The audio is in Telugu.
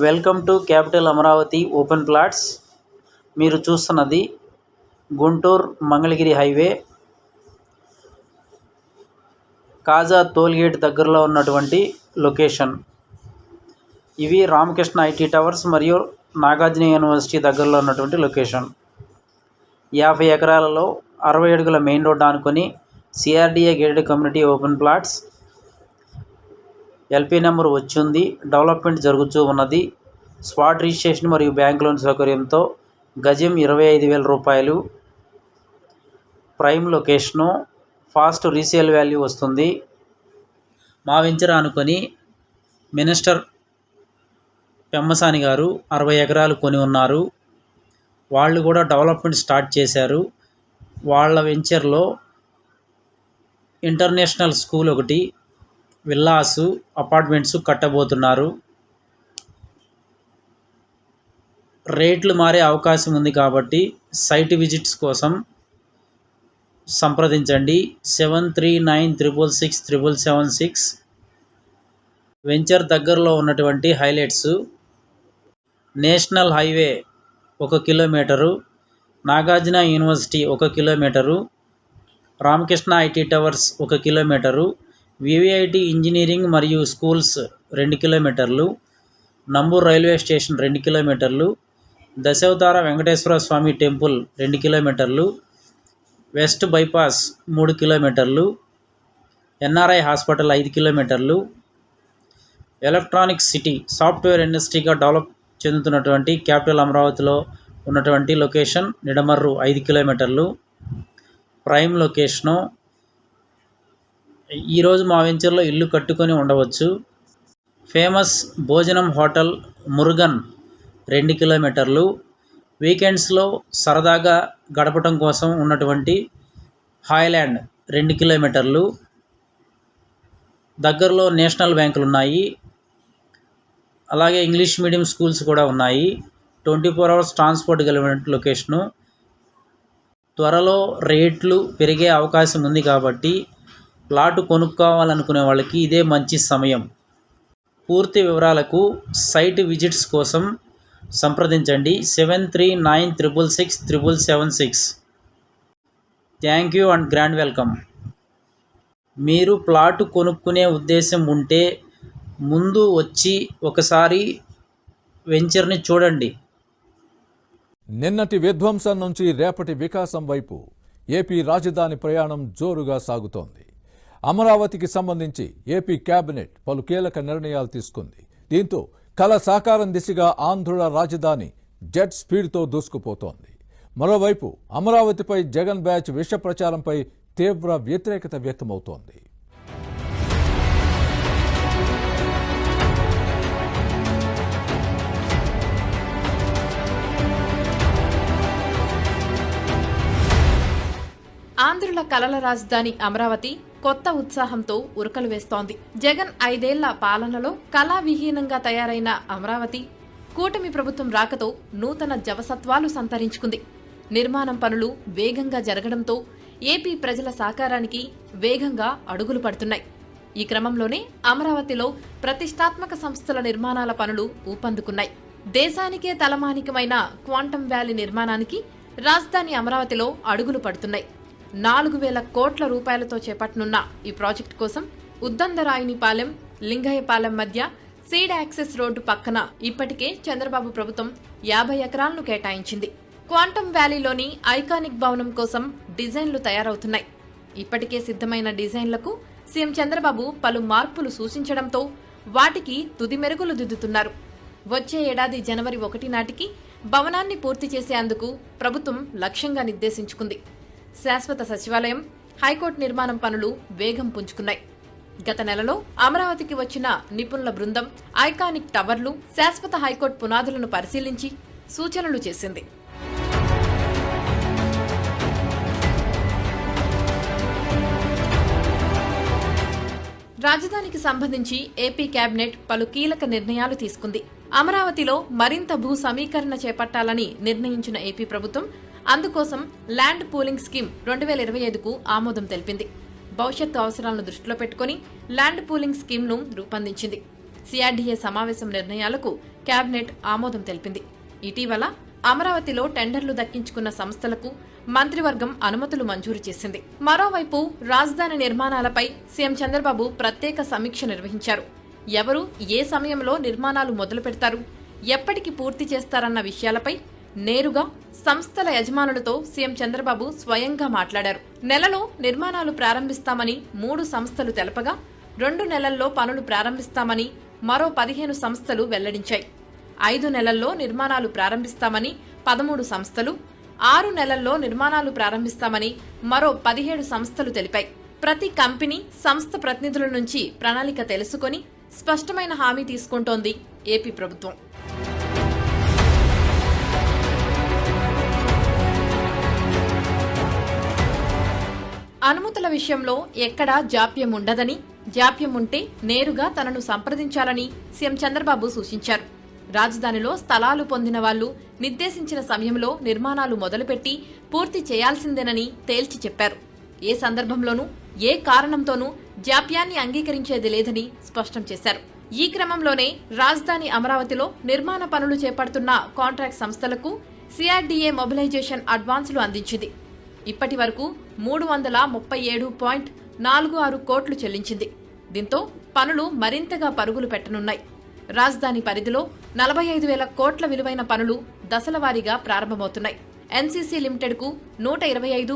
Welcome to capital Amaravati open plots. మీరు చూస్తున్నది గుంటూరు మంగళగిరి హైవే కాజా టోల్గేట్ దగ్గరలో ఉన్నటువంటి లొకేషన్. ఇవి రామకృష్ణ ఐటీ టవర్స్ మరియు నాగార్జున యూనివర్సిటీ దగ్గరలో ఉన్నటువంటి లొకేషన్. 50 ఎకరాలలో 60 అడుగుల మెయిన్ రోడ్ ఆనుకొని CRDA gated community open plots. LP number వచ్చింది. డెవలప్మెంట్ జరుగుతూ ఉన్నది. స్పాట్ రిజిస్ట్రేషన్ మరియు బ్యాంక్ లోన్ సౌకర్యంతో గజం 25,000 రూపాయలు. Prime location, fast resale value వస్తుంది. మా వెంచర్ అనుకొని మినిస్టర్ పెమ్మసాని గారు 60 ఎకరాలు కొని ఉన్నారు. వాళ్ళు కూడా డెవలప్మెంట్ స్టార్ట్ చేశారు. వాళ్ళ వెంచర్లో ఇంటర్నేషనల్ స్కూల్ ఒకటి, విల్లాసు, అపార్ట్మెంట్స్ కట్టబోతున్నారు. రేట్లు మారే అవకాశం ఉంది కాబట్టి సైట్ విజిట్స్ కోసం సంప్రదించండి 7396667776. వెంచర్ దగ్గరలో ఉన్నటువంటి highlights: national highway 1 kilometre, Nagarjuna university 1 kilometre, Ramakrishna IT towers 1 kilometre, VVIT engineering మరియు స్కూల్స్ 2 కిలోమీటర్లు, నంబూరు రైల్వే స్టేషన్ 2 కిలోమీటర్లు, దశావతార వెంకటేశ్వర స్వామి టెంపుల్ 2 కిలోమీటర్లు, వెస్ట్ బైపాస్ 3 కిలోమీటర్లు, ఎన్ఆర్ఐ హాస్పిటల్ 5 కిలోమీటర్లు. ఎలక్ట్రానిక్ సిటీ, సాఫ్ట్వేర్ ఇండస్ట్రీగా డెవలప్ చెందుతున్నటువంటి క్యాపిటల్ అమరావతిలో ఉన్నటువంటి లొకేషన్ నిడమర్రు 5 కిలోమీటర్లు. Prime location. ఈరోజు మా వెంచర్లో ఇల్లు కట్టుకొని ఉండవచ్చు. ఫేమస్ భోజనం హోటల్ మురుగన్ 2 కిలోమీటర్లు. వీకెండ్స్లో సరదాగా గడపటం కోసం ఉన్నటువంటి హాయ్లాండ్ 2 కిలోమీటర్లు. దగ్గరలో నేషనల్ బ్యాంకులు ఉన్నాయి. అలాగే ఇంగ్లీష్ మీడియం స్కూల్స్ కూడా ఉన్నాయి. 24 అవర్స్ ట్రాన్స్పోర్ట్ కలిగిన లొకేషను. త్వరలో రేట్లు పెరిగే అవకాశం ఉంది కాబట్టి ప్లాటు కొనుక్కోవాలనుకునే వాళ్ళకి ఇదే మంచి సమయం. పూర్తి వివరాలకు సైట్ విజిట్స్ కోసం సంప్రదించండి 7396667776. Thank you and grand welcome. మీరు ప్లాటు కొనుక్కునే ఉద్దేశం ఉంటే ముందు వచ్చి ఒకసారి వెంచర్ని చూడండి. నిన్నటి విధ్వంసం నుంచి రేపటి వికాసం వైపు ఏపీ రాజధాని ప్రయాణం జోరుగా సాగుతోంది. అమరావతికి సంబంధించి ఏపీ కేబినెట్ పలు కీలక నిర్ణయాలు తీసుకుంది. దీంతో కల సాకారం దిశగా ఆంధ్రుల రాజధాని జెట్ స్పీడ్తో దూసుకుపోతోంది. మరోవైపు అమరావతిపై జగన్ బ్యాచ్ విష ప్రచారంపై తీవ్ర వ్యతిరేకత వ్యక్తమవుతోంది. ఆంధ్రుల కలల రాజధాని అమరావతి కొత్త ఉత్సాహంతో ఉరకలు వేస్తోంది. జగన్ 5 ఏళ్ల పాలనలో కళావిహీనంగా తయారైన అమరావతి కూటమి ప్రభుత్వం రాకతో నూతన జవసత్వాలు సంతరించుకుంది. నిర్మాణం పనులు వేగంగా జరగడంతో ఏపీ ప్రజల సాకారానికి వేగంగా అడుగులు పడుతున్నాయి. ఈ క్రమంలోనే అమరావతిలో ప్రతిష్టాత్మక సంస్థల నిర్మాణాల పనులు ఊపందుకున్నాయి. దేశానికే తలమానికమైన క్వాంటమ్ వ్యాలీ నిర్మాణానికి రాజధాని అమరావతిలో అడుగులు పడుతున్నాయి. 4,000 కోట్ల రూపాయలతో చేపట్టనున్న ఈ ప్రాజెక్టు కోసం ఉద్దండరాయునిపాలెం, లింగయ్యపాలెం మధ్య సీడ్ యాక్సెస్ రోడ్డు పక్కన ఇప్పటికే చంద్రబాబు ప్రభుత్వం 50 ఎకరాలను కేటాయించింది. క్వాంటమ్ వ్యాలీలోని ఐకానిక్ భవనం కోసం డిజైన్లు తయారవుతున్నాయి. ఇప్పటికే సిద్ధమైన డిజైన్లకు సీఎం చంద్రబాబు పలు మార్పులు సూచించడంతో వాటికి తుది మెరుగులు దిద్దుతున్నారు. వచ్చే ఏడాది జనవరి 1 నాటికి భవనాన్ని పూర్తి చేసేందుకు ప్రభుత్వం లక్ష్యంగా నిర్దేశించుకుంది. శాశ్వత సచివాలయం, హైకోర్టు నిర్మాణం పనులు వేగం పుంజుకున్నాయి. గత నెలలో అమరావతికి వచ్చిన నిపుణుల బృందం ఐకానిక్ టవర్లు, శాశ్వత హైకోర్టు పునాదులను పరిశీలించి సూచనలు చేసింది. రాజధానికి సంబంధించి ఏపీ కేబినెట్ పలు కీలక నిర్ణయాలు తీసుకుంది. అమరావతిలో మరింత భూ సమీకరణ చేపట్టాలని నిర్ణయించిన ఏపీ ప్రభుత్వం అందుకోసం ల్యాండ్ పూలింగ్ స్కీమ్ 2025కు ఆమోదం తెలిపింది. భవిష్యత్తు అవసరాలను దృష్టిలో పెట్టుకుని ల్యాండ్ పూలింగ్ స్కీమ్ను రూపొందించింది. సిఆర్డీఏ సమావేశం నిర్ణయాలకు కేబినెట్ ఆమోదం తెలిపింది. ఇటీవల అమరావతిలో టెండర్లు దక్కించుకున్న సంస్థలకు మంత్రివర్గం అనుమతులు మంజూరు చేసింది. మరోవైపు రాజధాని నిర్మాణాలపై సీఎం చంద్రబాబు ప్రత్యేక సమీక్ష నిర్వహించారు. ఎవరు ఏ సమయంలో నిర్మాణాలు మొదలు పెడతారు, ఎప్పటికి పూర్తి చేస్తారన్న విషయాలపై నేరుగా సంస్థల యజమానులతో సీఎం చంద్రబాబు స్వయంగా మాట్లాడారు. నెలలో నిర్మాణాలు ప్రారంభిస్తామని 3 సంస్థలు తెలపగా 2 నెలల్లో పనులు ప్రారంభిస్తామని మరో 15 సంస్థలు వెల్లడించాయి. 5 నెలల్లో నిర్మాణాలు ప్రారంభిస్తామని 13 సంస్థలు, 6 నెలల్లో నిర్మాణాలు ప్రారంభిస్తామని మరో 17 సంస్థలు తెలిపాయి. ప్రతి కంపెనీ, సంస్థ ప్రతినిధుల నుంచి ప్రణాళిక తెలుసుకొని స్పష్టమైన హామీ తీసుకుంటోంది ఏపీ ప్రభుత్వం. అనుమతుల విషయంలో ఎక్కడా జాప్యం ఉండదని, జాప్యం ఉంటే నేరుగా తనను సంప్రదించాలని సీఎం చంద్రబాబు సూచించారు. రాజధానిలో స్థలాలు పొందిన వాళ్లు నిర్దేశించిన సమయంలో నిర్మాణాలు మొదలుపెట్టి పూర్తి చేయాల్సిందేనని తేల్చి చెప్పారు. ఏ సందర్భంలోనూ ఏ కారణంతోనూ జాప్యాన్ని అంగీకరించేది లేదని స్పష్టం చేశారు. ఈ క్రమంలోనే రాజధాని అమరావతిలో నిర్మాణ పనులు చేపడుతున్న కాంట్రాక్ట్ సంస్థలకు సిఆర్డీఏ మొబిలైజేషన్ అడ్వాన్సులు అందించింది. ఇప్పటి వరకు 337.46 కోట్లు చెల్లించింది. దీంతో పనులు మరింతగా పరుగులు పెట్టనున్నాయి. రాజధాని పరిధిలో 45,000 కోట్ల విలువైన పనులు దశలవారీగా ప్రారంభమవుతున్నాయి. ఎన్సీసీ లిమిటెడ్కు 125.